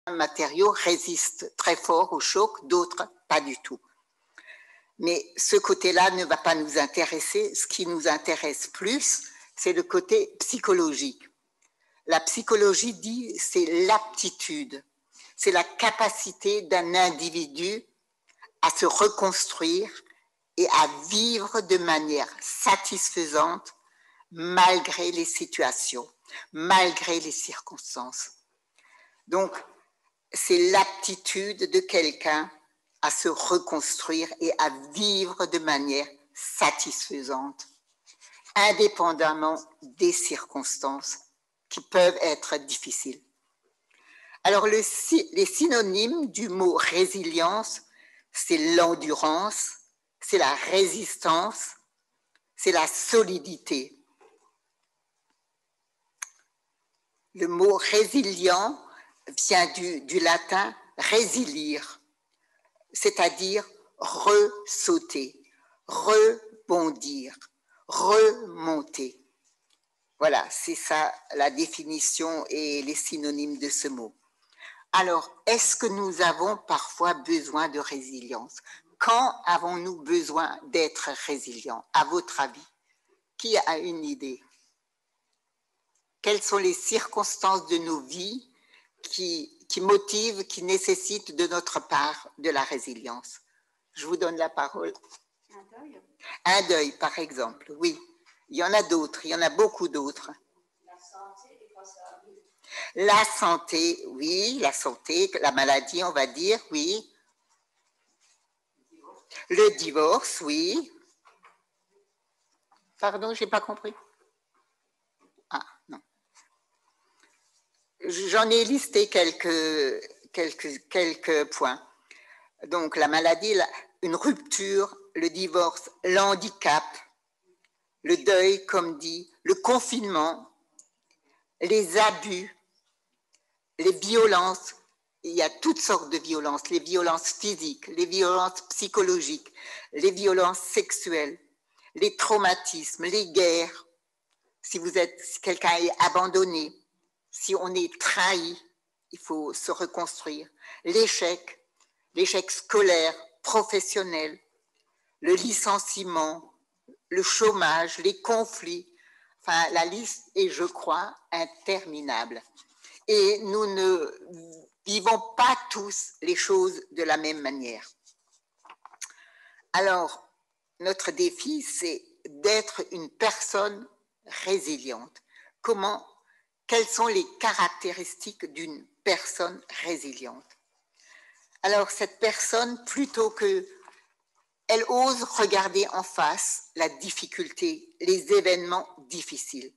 matériaux résistent très fort au choc, d'autres pas du tout. Mais ce côté-là ne va pas nous intéresser. Ce qui nous intéresse plus, c'est le côté psychologique. La psychologie dit c'est l'aptitude, c'est la capacité d'un individu à se reconstruire et à vivre de manière satisfaisante malgré les situations, malgré les circonstances. Donc, c'est l'aptitude de quelqu'un à se reconstruire et à vivre de manière satisfaisante, indépendamment des circonstances qui peuvent être difficiles. Alors, les synonymes du mot résilience, c'est l'endurance, c'est la résistance, c'est la solidité. Le mot résilient vient du latin résilire, c'est-à-dire ressauter, rebondir, remonter. Voilà, c'est ça la définition et les synonymes de ce mot. Alors, est-ce que nous avons parfois besoin de résilience? Quand avons-nous besoin d'être résilients, à votre avis? Qui a une idée? Quelles sont les circonstances de nos vies qui motivent, qui nécessitent de notre part de la résilience? Je vous donne la parole. Un deuil. Un deuil, par exemple, oui. Il y en a d'autres, il y en a beaucoup d'autres. La santé, et quand ça arrive. La santé, oui, la santé, la maladie, on va dire, oui. Le divorce, oui. Pardon, je n'ai pas compris. Ah, non. J'en ai listé quelques points. Donc, la maladie, une rupture, le divorce, l'handicap, le deuil, comme dit, le confinement, les abus, les violences. Il y a toutes sortes de violences, les violences physiques, les violences psychologiques, les violences sexuelles, les traumatismes, les guerres. Si quelqu'un est abandonné, si on est trahi, il faut se reconstruire. L'échec scolaire, professionnel, le licenciement, le chômage, les conflits. Enfin, la liste est, je crois, interminable. Et nous ne vivons pas tous les choses de la même manière. Alors, notre défi, c'est d'être une personne résiliente. Quelles sont les caractéristiques d'une personne résiliente? Alors, cette personne, plutôt qu'elle ose regarder en face la difficulté, les événements difficiles.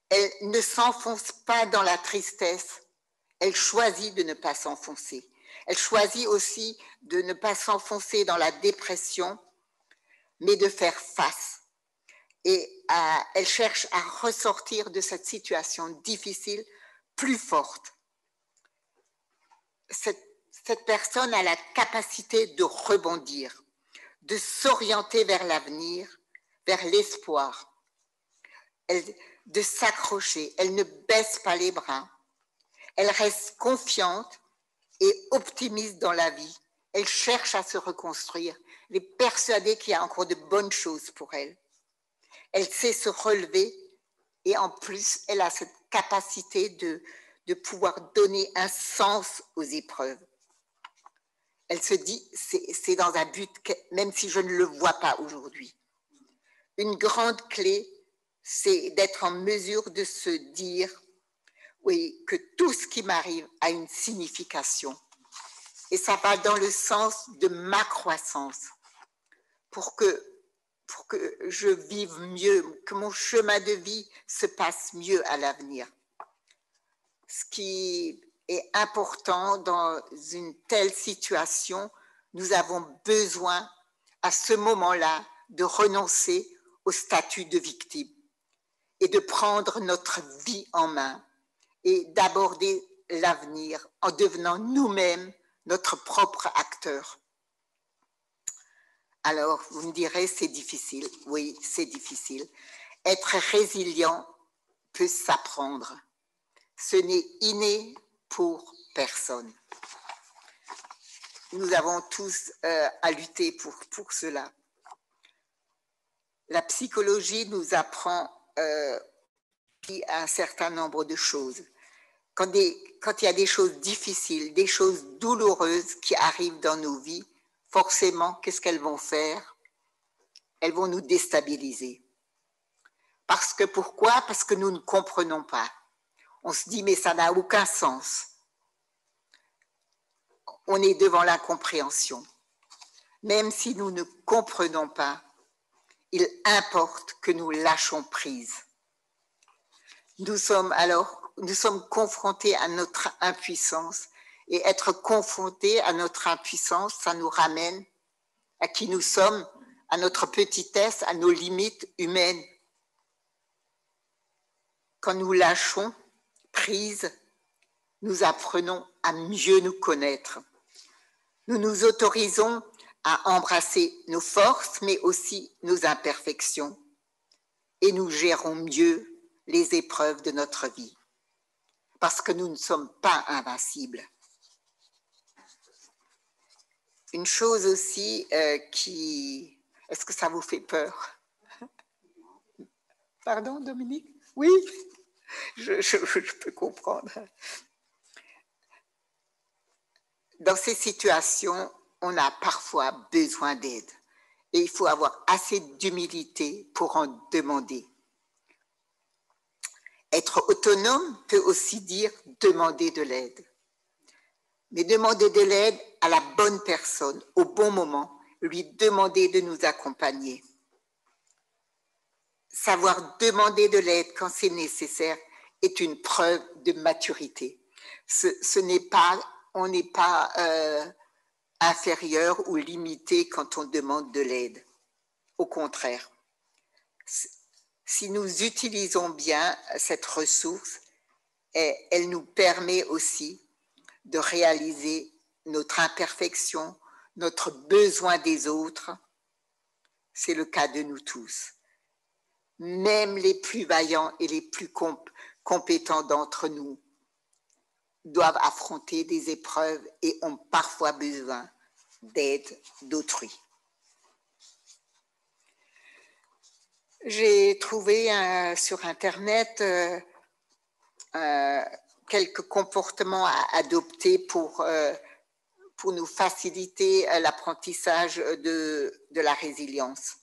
Elle ne s'enfonce pas dans la tristesse, elle choisit de ne pas s'enfoncer. Elle choisit aussi de ne pas s'enfoncer dans la dépression, mais de faire face. Et elle cherche à ressortir de cette situation difficile plus forte. Cette personne a la capacité de rebondir, de s'orienter vers l'avenir, vers l'espoir, de s'accrocher. Elle ne baisse pas les bras. Elle reste confiante et optimiste dans la vie. Elle cherche à se reconstruire. Elle est persuadée qu'il y a encore de bonnes choses pour elle. Elle sait se relever et en plus, elle a cette capacité de pouvoir donner un sens aux épreuves. Elle se dit, c'est dans un but, même si je ne le vois pas aujourd'hui. Une grande clé, c'est d'être en mesure de se dire, oui, que tout ce qui m'arrive a une signification. Et ça va dans le sens de ma croissance, pour que je vive mieux, que mon chemin de vie se passe mieux à l'avenir. Ce qui est important dans une telle situation, nous avons besoin à ce moment-là de renoncer au statut de victime et de prendre notre vie en main et d'aborder l'avenir en devenant nous-mêmes notre propre acteur. Alors, vous me direz, c'est difficile. Oui, c'est difficile. Être résilient peut s'apprendre. Ce n'est inné pour personne. Nous avons tous à lutter pour cela. La psychologie nous apprend un certain nombre de choses. Quand il y a des choses difficiles, des choses douloureuses qui arrivent dans nos vies, forcément, qu'est-ce qu'elles vont faire? Elles vont nous déstabiliser. Parce que pourquoi? Parce que nous ne comprenons pas. On se dit, mais ça n'a aucun sens. On est devant l'incompréhension. Même si nous ne comprenons pas, il importe que nous lâchons prise. Nous sommes confrontés à notre impuissance, et être confrontés à notre impuissance, ça nous ramène à qui nous sommes, à notre petitesse, à nos limites humaines. Quand nous lâchons prise, nous apprenons à mieux nous connaître. Nous nous autorisons à embrasser nos forces, mais aussi nos imperfections, et nous gérons mieux les épreuves de notre vie, parce que nous ne sommes pas invincibles. Une chose aussi qui... Est-ce que ça vous fait peur? Pardon, Dominique? Oui, je peux comprendre. Dans ces situations, on a parfois besoin d'aide. Et il faut avoir assez d'humilité pour en demander. Être autonome peut aussi dire demander de l'aide. Mais demander de l'aide à la bonne personne, au bon moment, lui demander de nous accompagner. Savoir demander de l'aide quand c'est nécessaire est une preuve de maturité. On n'est pas inférieur ou limité quand on demande de l'aide. Au contraire, si nous utilisons bien cette ressource, elle nous permet aussi de réaliser notre imperfection, notre besoin des autres. C'est le cas de nous tous. Même les plus vaillants et les plus compétents d'entre nous doivent affronter des épreuves et ont parfois besoin d'aide d'autrui. J'ai trouvé sur Internet quelques comportements à adopter pour nous faciliter l'apprentissage de la résilience.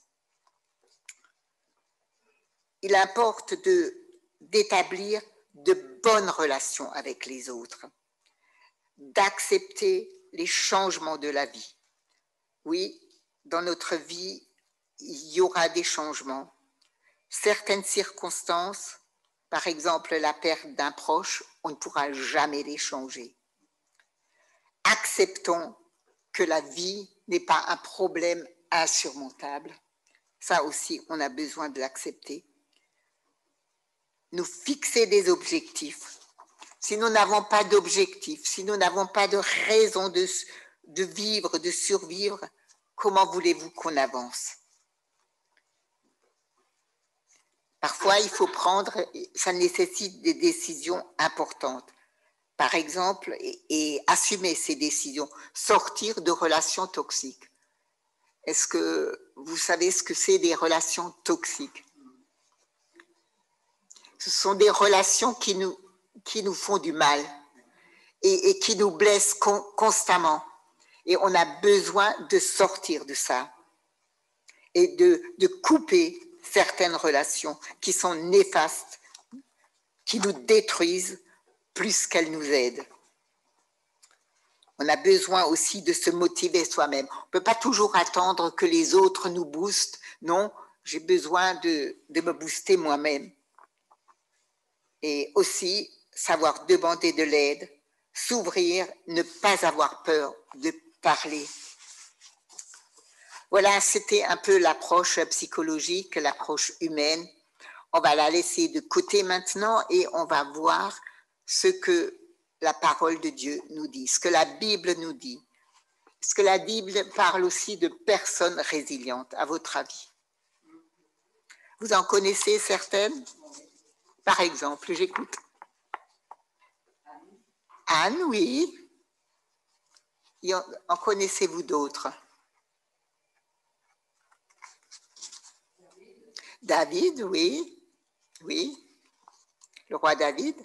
Il importe d'établir de bonnes relations avec les autres, d'accepter les changements de la vie. Oui, dans notre vie, il y aura des changements. Certaines circonstances, par exemple la perte d'un proche, on ne pourra jamais les changer. Acceptons que la vie n'est pas un problème insurmontable. Ça aussi, on a besoin de l'accepter. Nous fixer des objectifs. Si nous n'avons pas d'objectifs, si nous n'avons pas de raison de vivre, de survivre, comment voulez-vous qu'on avance? Parfois, il faut prendre, ça nécessite des décisions importantes. Par exemple, et assumer ces décisions, sortir de relations toxiques. Est-ce que vous savez ce que c'est des relations toxiques? Ce sont des relations qui nous font du mal et qui nous blessent constamment. Et on a besoin de sortir de ça et de couper certaines relations qui sont néfastes, qui nous détruisent plus qu'elles nous aident. On a besoin aussi de se motiver soi-même. On ne peut pas toujours attendre que les autres nous boostent. Non, j'ai besoin de me booster moi-même. Et aussi savoir demander de l'aide, s'ouvrir, ne pas avoir peur de parler. Voilà, c'était un peu l'approche psychologique, l'approche humaine. On va la laisser de côté maintenant et on va voir ce que la parole de Dieu nous dit, ce que la Bible nous dit. Est-ce que la Bible parle aussi de personnes résilientes, à votre avis? Vous en connaissez certaines? Par exemple, j'écoute. Anne, oui. En connaissez-vous d'autres? David, oui. Oui. Le roi David.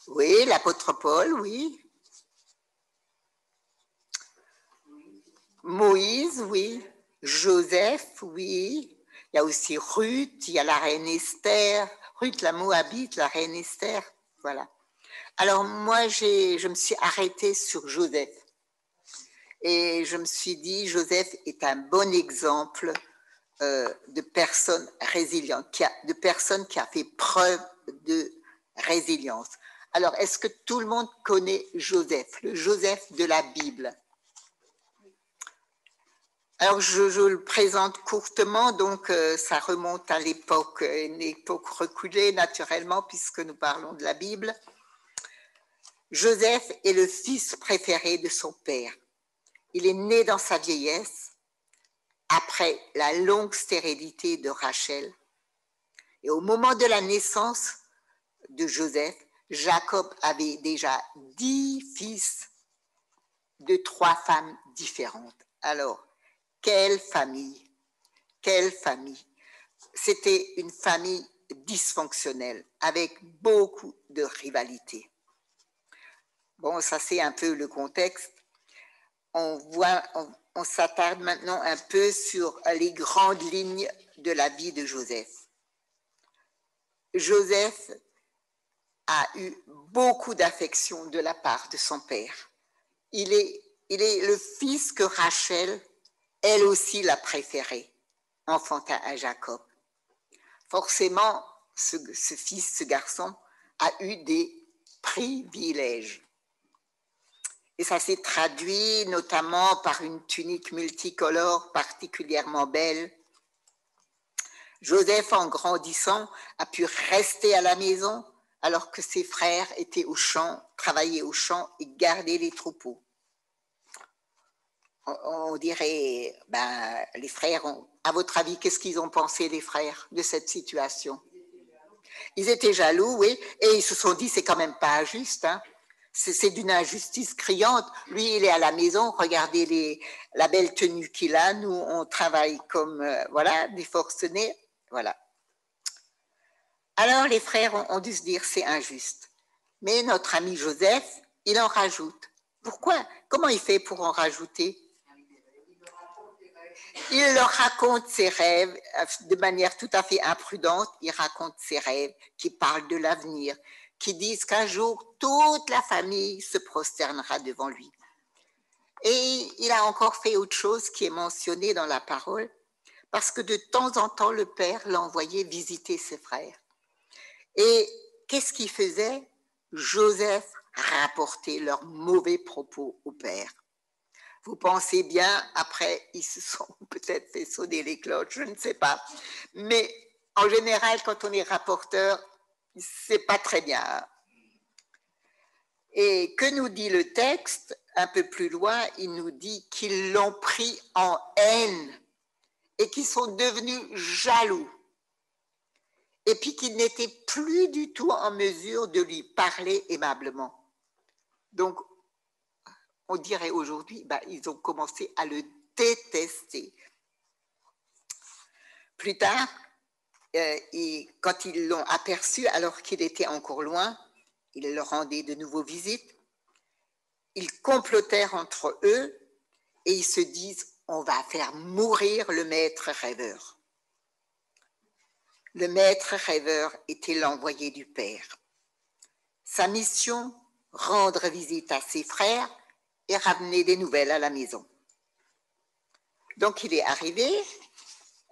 Oui, l'apôtre Paul, oui. Moïse, oui. Joseph, oui. Il y a aussi Ruth, il y a la reine Esther. Ruth, la Moabite, la reine Esther. Voilà. Alors moi, je me suis arrêtée sur Joseph. Et je me suis dit, Joseph est un bon exemple de personne résiliente, de personne qui a fait preuve de résilience. Alors, est-ce que tout le monde connaît Joseph, le Joseph de la Bible? Alors, je le présente courtement, donc ça remonte à une époque reculée naturellement, puisque nous parlons de la Bible. Joseph est le fils préféré de son père. Il est né dans sa vieillesse, après la longue stérilité de Rachel. Et au moment de la naissance de Joseph, Jacob avait déjà 10 fils de 3 femmes différentes. Alors, quelle famille! Quelle famille! C'était une famille dysfonctionnelle, avec beaucoup de rivalité. Bon, ça c'est un peu le contexte. On s'attarde maintenant un peu sur les grandes lignes de la vie de Joseph. Joseph a eu beaucoup d'affection de la part de son père. Il est le fils que Rachel, elle aussi, l'a préféré, enfanta à Jacob. Forcément, ce fils, ce garçon, a eu des privilèges. Et ça s'est traduit notamment par une tunique multicolore particulièrement belle. Joseph, en grandissant, a pu rester à la maison alors que ses frères étaient au champ, travaillaient au champ et gardaient les troupeaux. On dirait, les frères, à votre avis, qu'est-ce qu'ils ont pensé, les frères, de cette situation? Ils étaient jaloux, oui, et ils se sont dit, c'est quand même pas injuste, hein. C'est d'une injustice criante. Lui, il est à la maison, regardez la belle tenue qu'il a. Nous, on travaille comme, des forcenés. Voilà. Alors, les frères ont dû se dire, c'est injuste. Mais notre ami Joseph, il en rajoute. Pourquoi? Comment il fait pour en rajouter? Il leur raconte ses rêves de manière tout à fait imprudente. Il raconte ses rêves qui parlent de l'avenir, qui disent qu'un jour, toute la famille se prosternera devant lui. Et il a encore fait autre chose qui est mentionné dans la parole, parce que de temps en temps, le père l'envoyait visiter ses frères. Et qu'est-ce qu'il faisait? Joseph rapportait leurs mauvais propos au père. Vous pensez bien, après, ils se sont peut-être fait sonner les cloches, je ne sais pas. Mais en général, quand on est rapporteur, c'est pas très bien. Et que nous dit le texte? Un peu plus loin, il nous dit qu'ils l'ont pris en haine et qu'ils sont devenus jaloux. Et puis qu'ils n'étaient plus du tout en mesure de lui parler aimablement. Donc, on dirait aujourd'hui, ils ont commencé à le détester. Plus tard, quand ils l'ont aperçu, alors qu'il était encore loin, ils leur rendaient de nouveau visite. Ils complotèrent entre eux et ils se disent, on va faire mourir le maître rêveur. Le maître rêveur était l'envoyé du Père. Sa mission, rendre visite à ses frères et ramener des nouvelles à la maison. Donc il est arrivé,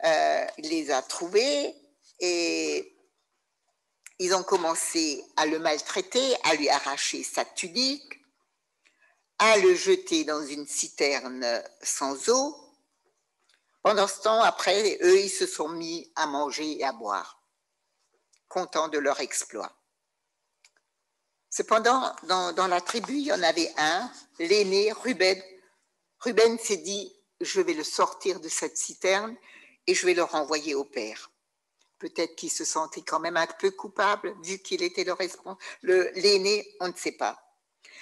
il les a trouvés et ils ont commencé à le maltraiter, à lui arracher sa tunique, à le jeter dans une citerne sans eau. Pendant ce temps, après, eux, ils se sont mis à manger et à boire, contents de leur exploit. Cependant, dans la tribu, il y en avait un, l'aîné, Ruben. Ruben s'est dit, je vais le sortir de cette citerne et je vais le renvoyer au père. Peut-être qu'il se sentait quand même un peu coupable, vu qu'il était l'aîné, on ne sait pas.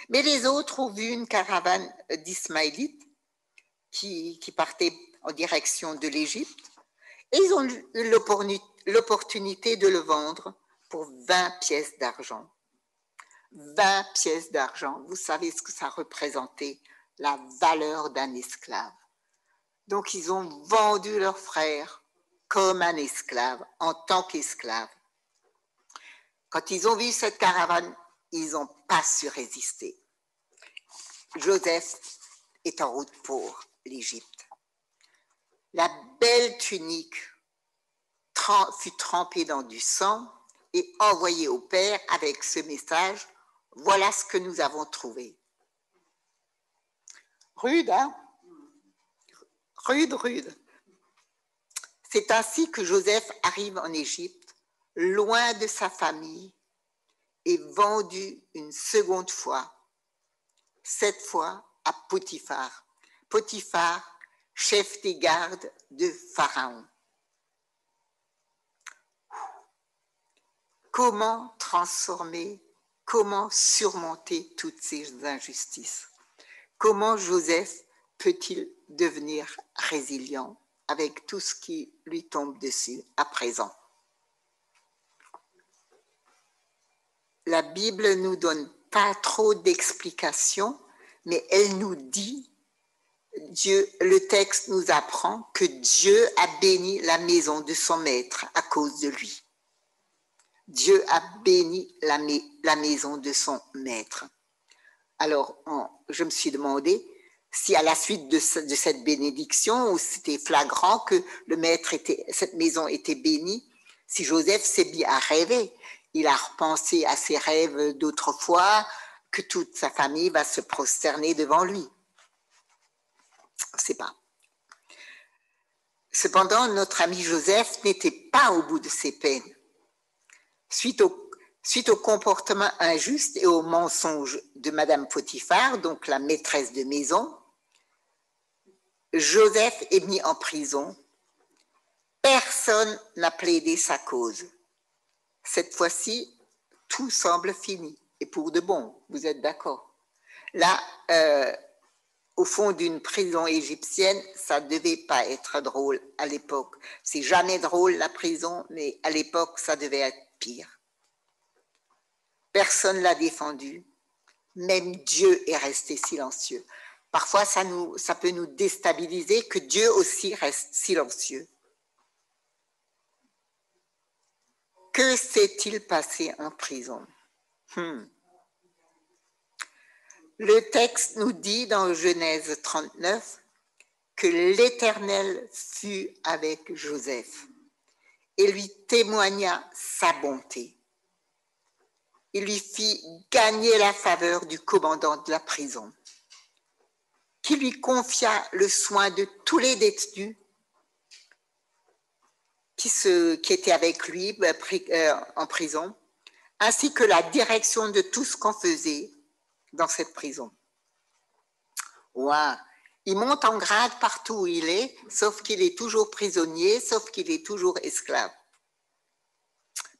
Mais les autres ont vu une caravane d'Ismaélites qui partait en direction de l'Égypte, et ils ont eu l'opportunité de le vendre pour 20 pièces d'argent. 20 pièces d'argent, vous savez ce que ça représentait, la valeur d'un esclave. Donc ils ont vendu leur frère comme un esclave, en tant qu'esclave. Quand ils ont vu cette caravane, ils n'ont pas su résister. Joseph est en route pour l'Égypte. La belle tunique fut trempée dans du sang et envoyée au père avec ce message: voilà ce que nous avons trouvé. Rude, hein? Rude. C'est ainsi que Joseph arrive en Égypte, loin de sa famille, et vendu une seconde fois, cette fois à Potiphar. Potiphar, chef des gardes de Pharaon. Comment transformer, comment surmonter toutes ces injustices? Comment Joseph peut-il devenir résilient avec tout ce qui lui tombe dessus à présent? La Bible ne nous donne pas trop d'explications, mais elle nous dit, le texte nous apprend que Dieu a béni la maison de son maître à cause de lui. Dieu a béni la maison de son maître. Alors, je me suis demandé si à la suite de cette bénédiction, où c'était flagrant que cette maison était bénie, si Joseph s'est mis à rêver. Il a repensé à ses rêves d'autrefois, que toute sa famille va se prosterner devant lui. On ne sait pas. Cependant, notre ami Joseph n'était pas au bout de ses peines. Suite au comportement injuste et au mensonge de Madame Potiphar, donc la maîtresse de maison, Joseph est mis en prison. Personne n'a plaidé sa cause. Cette fois-ci, tout semble fini, et pour de bon, vous êtes d'accord? Là, au fond d'une prison égyptienne, ça ne devait pas être drôle à l'époque. C'est jamais drôle la prison, mais à l'époque, ça devait être pire. Personne ne l'a défendu, même Dieu est resté silencieux. Parfois, ça peut nous déstabiliser que Dieu aussi reste silencieux. Que s'est-il passé en prison? Le texte nous dit dans Genèse 39 que l'Éternel fut avec Joseph et lui témoigna sa bonté. Il lui fit gagner la faveur du commandant de la prison, qui lui confia le soin de tous les détenus qui étaient avec lui en prison, ainsi que la direction de tout ce qu'on faisait dans cette prison. Wow. Il monte en grade partout où il est, sauf qu'il est toujours prisonnier, sauf qu'il est toujours esclave.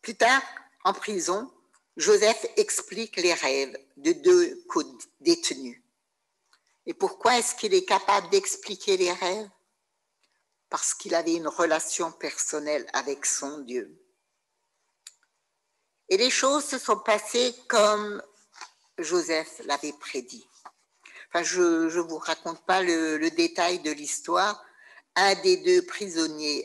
Plus tard, en prison, Joseph explique les rêves de 2 détenus. Et pourquoi est-ce qu'il est capable d'expliquer les rêves? Parce qu'il avait une relation personnelle avec son Dieu. Et les choses se sont passées comme Joseph l'avait prédit. Enfin, je ne vous raconte pas le détail de l'histoire. Un des 2 prisonniers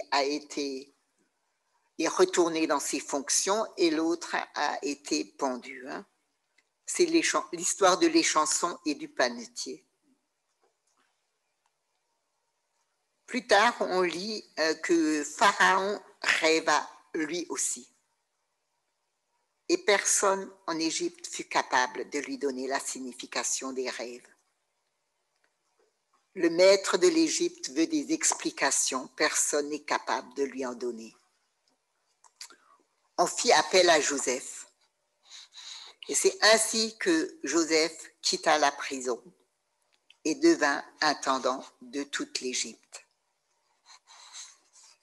est retourné dans ses fonctions et l'autre a été pendu. C'est l'histoire de l'échanson et du panetier. Plus tard, on lit que Pharaon rêva lui aussi. Et personne en Égypte fut capable de lui donner la signification des rêves. Le maître de l'Égypte veut des explications, personne n'est capable de lui en donner. On fit appel à Joseph. Et c'est ainsi que Joseph quitta la prison et devint intendant de toute l'Égypte.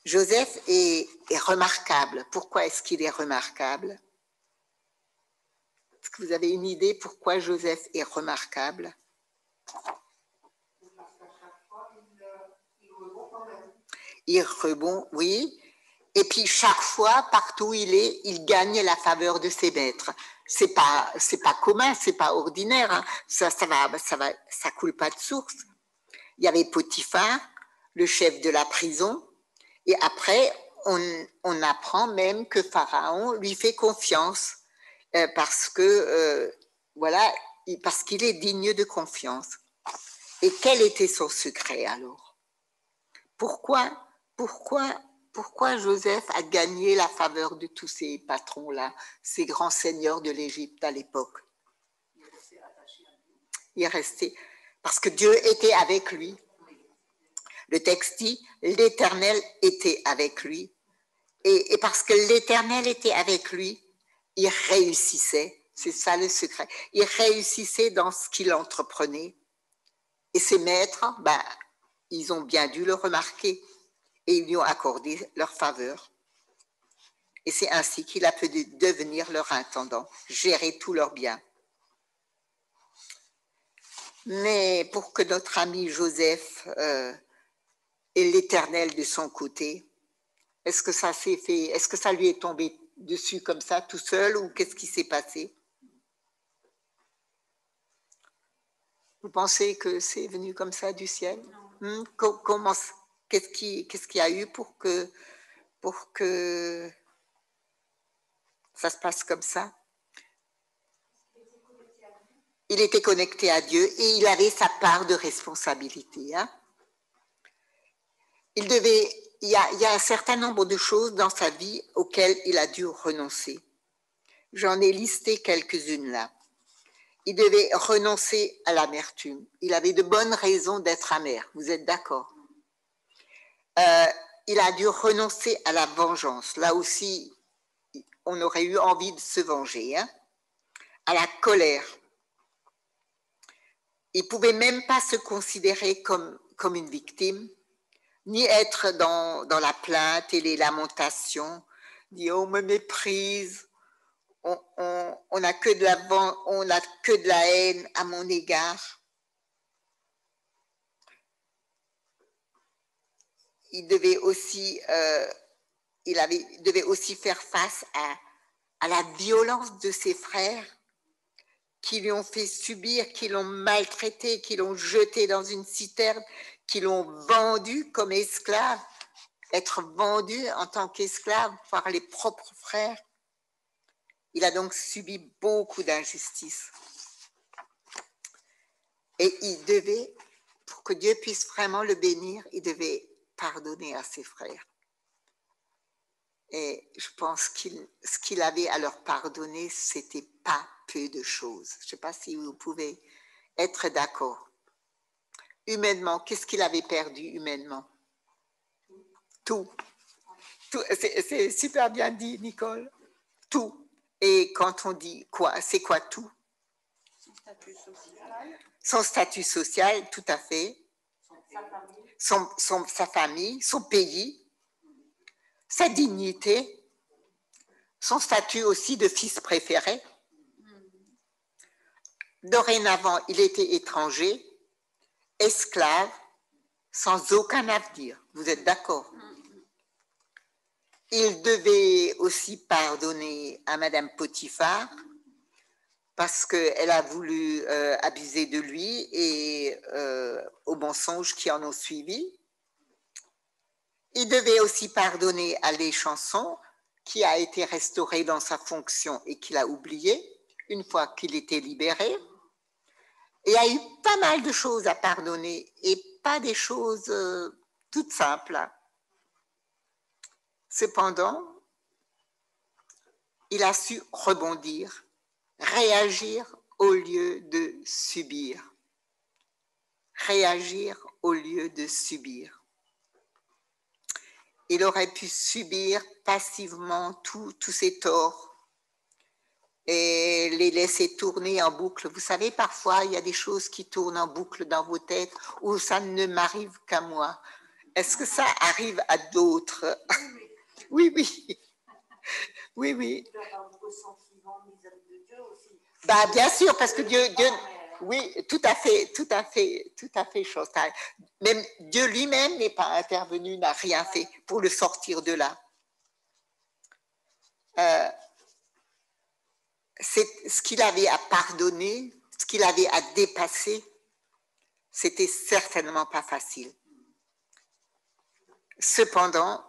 Joseph est remarquable. Pourquoi est-ce qu'il est remarquable? Est-ce que vous avez une idée pourquoi Joseph est remarquable? Il rebond, oui. Et puis chaque fois, partout où il est, il gagne la faveur de ses maîtres. C'est pas commun, c'est pas ordinaire. Hein. Ça coule pas de source. Il y avait Potiphar, le chef de la prison, et après on apprend même que Pharaon lui fait confiance parce que voilà, parce qu'il est digne de confiance. Et quel était son secret alors? Pourquoi Joseph a gagné la faveur de tous ces patrons-là, ces grands seigneurs de l'Égypte à l'époque? Il est resté parce que Dieu était avec lui. Le texte dit, l'Éternel était avec lui. Et parce que l'Éternel était avec lui, il réussissait. C'est ça le secret. Il réussissait dans ce qu'il entreprenait. Et ses maîtres, ils ont bien dû le remarquer et ils lui ont accordé leur faveur. Et c'est ainsi qu'il a pu devenir leur intendant, gérer tous leurs biens. Mais pour que notre ami Joseph ait l'Éternel de son côté, est-ce que ça s'est fait, est-ce que ça lui est tombé dessus comme ça, tout seul, ou qu'est-ce qui s'est passé? Vous pensez que c'est venu comme ça du ciel? Comment, qu'est-ce qu'il y a eu pour que ça se passe comme ça? Il était connecté à Dieu et il avait sa part de responsabilité. Hein? Il y a un certain nombre de choses dans sa vie auxquelles il a dû renoncer. J'en ai listé quelques-unes là. Il devait renoncer à l'amertume. Il avait de bonnes raisons d'être amer. Vous êtes d'accord? Il a dû renoncer à la vengeance. Là aussi, on aurait eu envie de se venger. Hein? À la colère. Il ne pouvait même pas se considérer comme une victime, ni être dans la plainte et les lamentations, dire on me méprise, on n'a que de la haine à mon égard. Il devait aussi, devait aussi faire face à la violence de ses frères qui lui ont fait subir, qui l'ont maltraité, qui l'ont jeté dans une citerne, qui l'ont vendu comme esclave, être vendu en tant qu'esclave par les propres frères. Il a donc subi beaucoup d'injustices. Et il devait, pour que Dieu puisse vraiment le bénir, il devait pardonner à ses frères. Et je pense ce qu'il avait à leur pardonner, c'était pas peu de choses. Je ne sais pas si vous pouvez être d'accord. Humainement, qu'est-ce qu'il avait perdu humainement? Tout. C'est super bien dit, Nicole. Tout. Et quand on dit quoi, c'est quoi tout? Son statut social. Son statut social, tout à fait. Sa famille, son pays, sa dignité, son statut aussi de fils préféré. Dorénavant, il était étranger, esclave, sans aucun avenir. Vous êtes d'accord? Il devait aussi pardonner à Madame Potiphar parce qu'elle a voulu abuser de lui et aux mensonges qui en ont suivi. Il devait aussi pardonner à Les Chansons, qui a été restauré dans sa fonction et qu'il a oublié une fois qu'il était libéré. Et il y a eu pas mal de choses à pardonner et pas des choses toutes simples. Cependant, il a su rebondir, réagir au lieu de subir. Réagir au lieu de subir. Il aurait pu subir passivement tous ces torts et les laisser tourner en boucle. Vous savez, parfois, il y a des choses qui tournent en boucle dans vos têtes où ça ne m'arrive qu'à moi. Est-ce que ça arrive à d'autres? Oui, oui. Oui, oui. Tu dois avoir un ressentiment vis-à-vis de Dieu aussi. Bah, bien sûr, parce que Dieu, oui, tout à fait, Chantal. Même Dieu lui-même n'est pas intervenu, n'a rien fait pour le sortir de là. C'est ce qu'il avait à pardonner, ce qu'il avait à dépasser, c'était certainement pas facile. Cependant,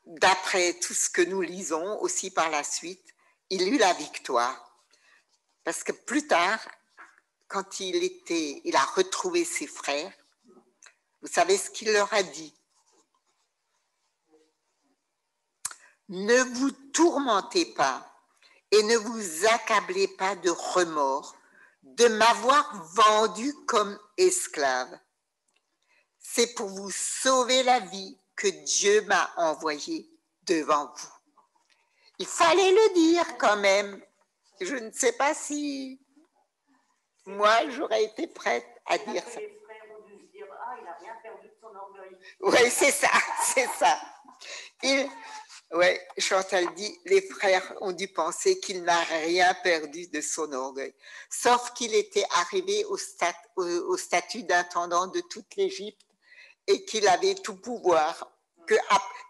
d'après tout ce que nous lisons aussi par la suite, il eut la victoire. Parce que plus tard, quand il a retrouvé ses frères, vous savez ce qu'il leur a dit? Ne vous tourmentez pas et ne vous accablez pas de remords de m'avoir vendu comme esclave. C'est pour vous sauver la vie que Dieu m'a envoyé devant vous. Il fallait le dire quand même. Je ne sais pas si moi j'aurais été prête à dire ça. Les frères ont dû se dire, ah, il n'a rien perdu de son orgueil. Oui, c'est ça, c'est ça. Oui, Chantal dit, les frères ont dû penser qu'il n'a rien perdu de son orgueil, sauf qu'il était arrivé au statut d'intendant de toute l'Égypte et qu'il avait tout pouvoir,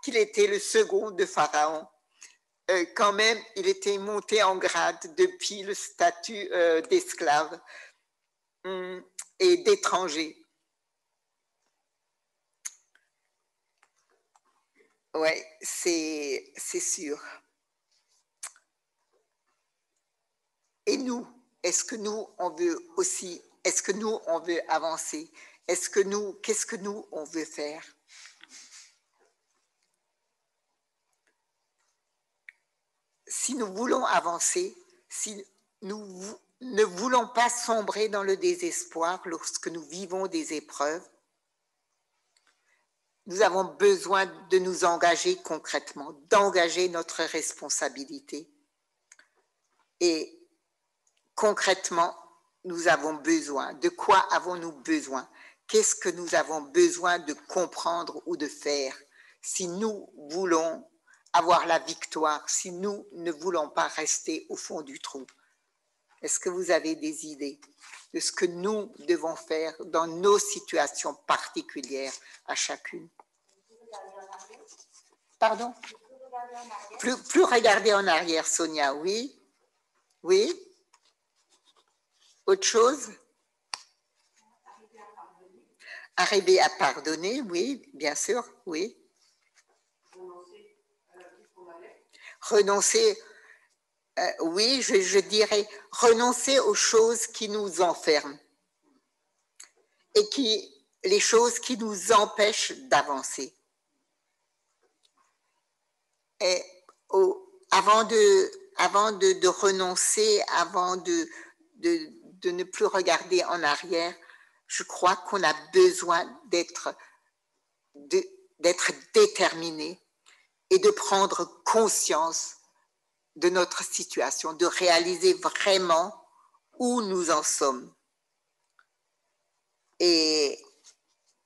qu'il était le second de Pharaon. Quand même, il était monté en grade depuis le statut d'esclave et d'étranger. Oui, c'est sûr. Et nous, est-ce que nous, on veut aussi, est-ce que nous, on veut avancer? Qu'est-ce que nous, on veut faire? Si nous voulons avancer, si nous ne voulons pas sombrer dans le désespoir lorsque nous vivons des épreuves, nous avons besoin de nous engager concrètement, d'engager notre responsabilité. Et concrètement, nous avons besoin. De quoi avons-nous besoin? Qu'est-ce que nous avons besoin de comprendre ou de faire si nous voulons avoir la victoire, si nous ne voulons pas rester au fond du trou? Est-ce que vous avez des idées de ce que nous devons faire dans nos situations particulières à chacune? Pardon? Plus regarder en arrière, Sonia, oui? Oui? Autre chose? Arriver à pardonner, oui, bien sûr, oui. Renoncer, oui, je dirais renoncer aux choses qui nous enferment et les choses qui nous empêchent d'avancer. Et avant de renoncer, avant de ne plus regarder en arrière, je crois qu'on a besoin d'être déterminé et de prendre conscience de notre situation, de réaliser vraiment où nous en sommes. Et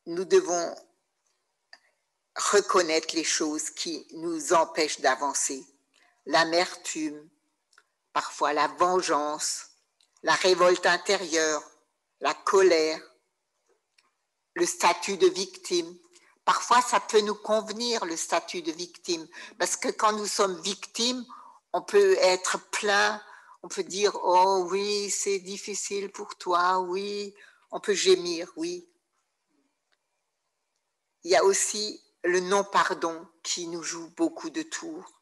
nous devons reconnaître les choses qui nous empêchent d'avancer. L'amertume, parfois la vengeance, la révolte intérieure, la colère, le statut de victime. Parfois, ça peut nous convenir, le statut de victime, parce que quand nous sommes victimes, on peut être plein, on peut dire « Oh oui, c'est difficile pour toi, oui », on peut gémir, oui. Il y a aussi le non-pardon qui nous joue beaucoup de tours.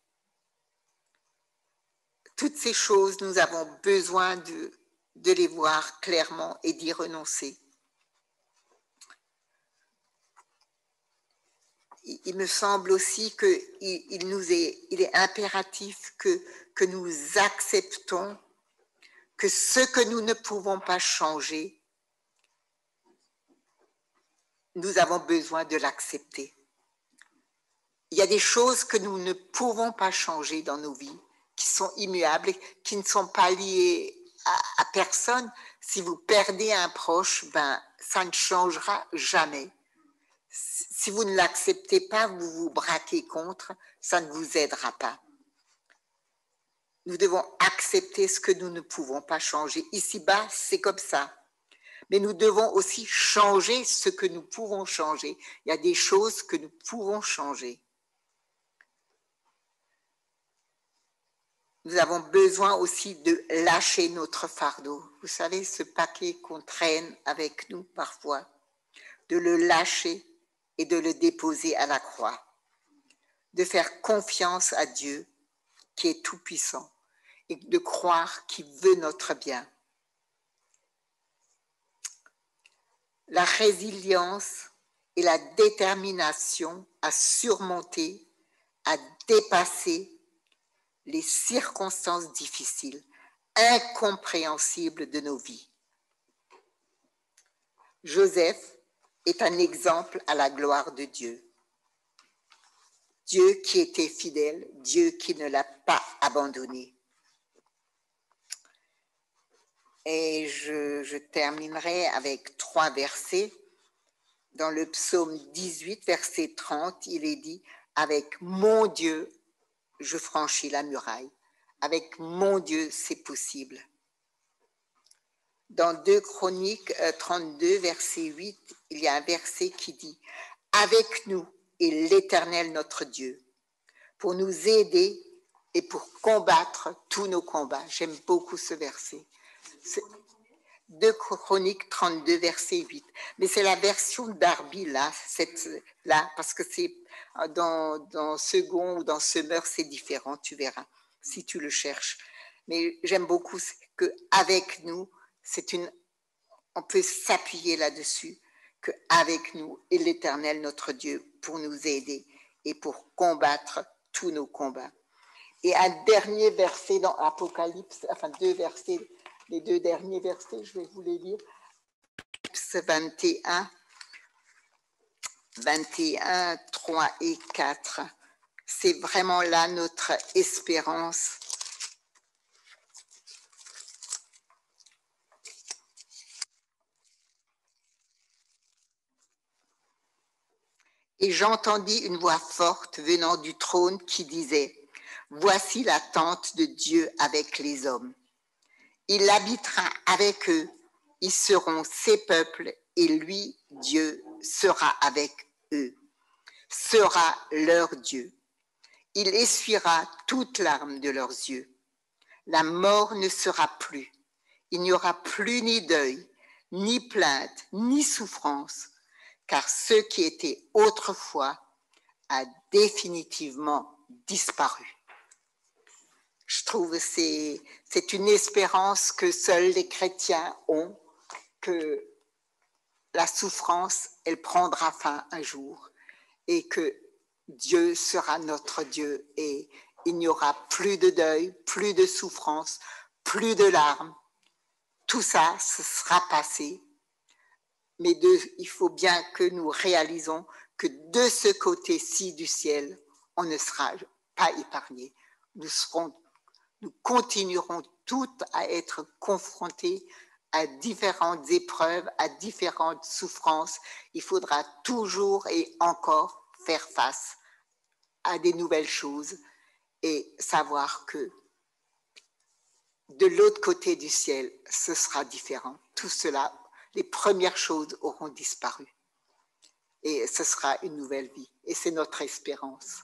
Toutes ces choses, nous avons besoin de les voir clairement et d'y renoncer. Il me semble aussi qu'il est impératif que nous acceptons que ce que nous ne pouvons pas changer, nous avons besoin de l'accepter. Il y a des choses que nous ne pouvons pas changer dans nos vies, qui sont immuables, qui ne sont pas liées à personne. Si vous perdez un proche, ben, ça ne changera jamais. Si vous ne l'acceptez pas, vous vous braquez contre, ça ne vous aidera pas. Nous devons accepter ce que nous ne pouvons pas changer. Ici-bas, c'est comme ça. Mais nous devons aussi changer ce que nous pouvons changer. Il y a des choses que nous pouvons changer. Nous avons besoin aussi de lâcher notre fardeau. Vous savez, ce paquet qu'on traîne avec nous parfois, de le lâcher et de le déposer à la croix. De faire confiance à Dieu qui est tout-puissant et de croire qu'il veut notre bien. La résilience et la détermination à surmonter, à dépasser les circonstances difficiles, incompréhensibles de nos vies. Joseph est un exemple à la gloire de Dieu. Dieu qui était fidèle, Dieu qui ne l'a pas abandonné. Et je terminerai avec 3 versets. Dans le psaume 18, verset 30, il est dit « Avec mon Dieu, je franchis la muraille. Avec mon Dieu, c'est possible. » Dans 2 Chroniques 32, verset 8, il y a un verset qui dit « Avec nous est l'Éternel notre Dieu, pour nous aider et pour combattre tous nos combats. » J'aime beaucoup ce verset. 2 Chroniques 32, verset 8. Mais c'est la version Darby, là, parce que c'est dans Second ou dans Semeur, c'est différent, tu verras, si tu le cherches. Mais j'aime beaucoup qu'avec nous, on peut s'appuyer là-dessus, qu'avec nous est l'Éternel, notre Dieu, pour nous aider et pour combattre tous nos combats. Et un dernier verset dans Apocalypse, enfin 2 versets, les 2 derniers versets, je vais vous les lire. 21, 3 et 4. C'est vraiment là notre espérance. Et j'entendis une voix forte venant du trône qui disait « Voici la tente de Dieu avec les hommes. Il habitera avec eux, ils seront ses peuples, et lui, Dieu, sera avec eux, sera leur Dieu. Il essuiera toute larme de leurs yeux. La mort ne sera plus. Il n'y aura plus ni deuil, ni plainte, ni souffrance, car ce qui était autrefois a définitivement disparu. » Je trouve que c'est une espérance que seuls les chrétiens ont, que la souffrance, elle prendra fin un jour et que Dieu sera notre Dieu et il n'y aura plus de deuil, plus de souffrance, plus de larmes. Tout ça, ce sera passé. Mais il faut bien que nous réalisons que de ce côté-ci du ciel, on ne sera pas épargné. Nous continuerons toutes à être confrontés à différentes épreuves, à différentes souffrances. Il faudra toujours et encore faire face à des nouvelles choses et savoir que de l'autre côté du ciel, ce sera différent. Tout cela, les premières choses auront disparu. Et ce sera une nouvelle vie. Et c'est notre espérance.